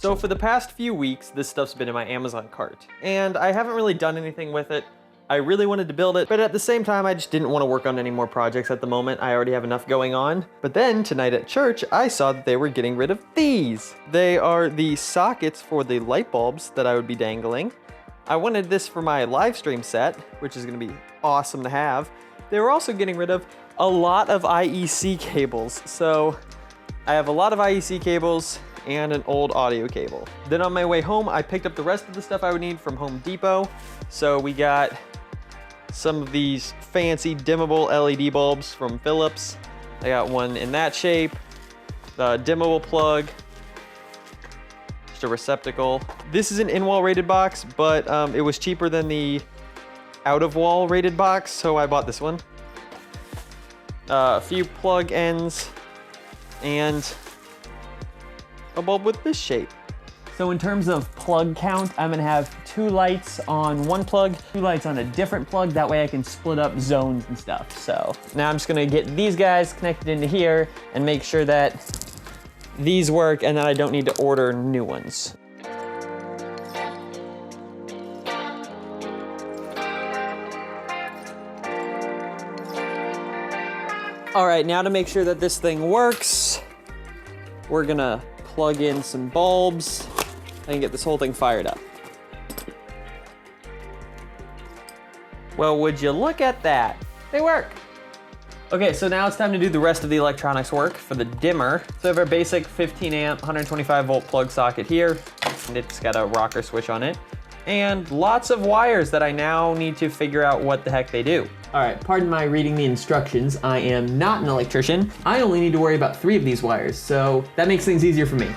So for the past few weeks, this stuff's been in my Amazon cart, and I haven't really done anything with it. I really wanted to build it, but at the same time, I just didn't want to work on any more projects at the moment. I already have enough going on. But then tonight at church, I saw that they were getting rid of these. They are the sockets for the light bulbs that I would be dangling. I wanted this for my live stream set, which is going to be awesome to have. They were also getting rid of a lot of IEC cables. So I have a lot of IEC cables and an old audio cable. Then on my way home, I picked up the rest of the stuff I would need from Home Depot. So we got some of these fancy dimmable LED bulbs from Philips. I got one in that shape, the dimmable plug, just a receptacle. This is an in-wall rated box, but it was cheaper than the out-of-wall rated box, so I bought this one. A few plug ends, and a bulb with this shape. So in terms of plug count, I'm gonna have 2 lights on one plug, 2 lights on a different plug. That way I can split up zones and stuff. So now I'm just gonna get these guys connected into here and make sure that these work and that I don't need to order new ones. All right, now to make sure that this thing works, we're gonna plug in some bulbs and get this whole thing fired up. Well, would you look at that? They work. Okay, so now it's time to do the rest of the electronics work for the dimmer. So I have our basic 15 amp, 125 volt plug socket here, and it's got a rocker switch on it, and lots of wires that I now need to figure out what the heck they do. All right, pardon my reading the instructions. I am not an electrician. I only need to worry about 3 of these wires, so that makes things easier for me.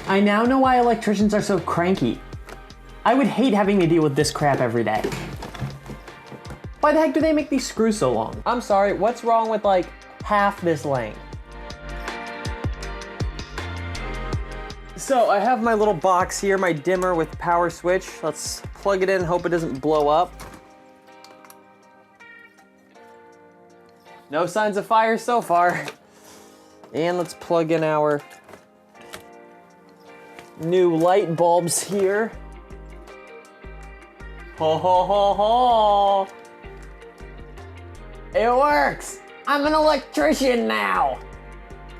I now know why electricians are so cranky. I would hate having to deal with this crap every day. Why the heck do they make these screws so long? I'm sorry, what's wrong with like half this length? So I have my little box here, my dimmer with the power switch. Let's plug it in, hope it doesn't blow up. No signs of fire so far. And let's plug in our new light bulbs here. Ho ho ho ho! It works! I'm an electrician now!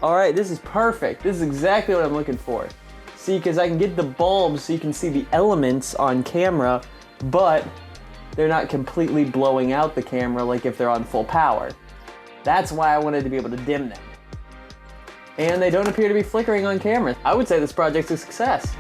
All right, this is perfect. This is exactly what I'm looking for. See, because I can get the bulbs so you can see the elements on camera, but they're not completely blowing out the camera like if they're on full power. That's why I wanted to be able to dim them. And they don't appear to be flickering on camera. I would say this project's a success.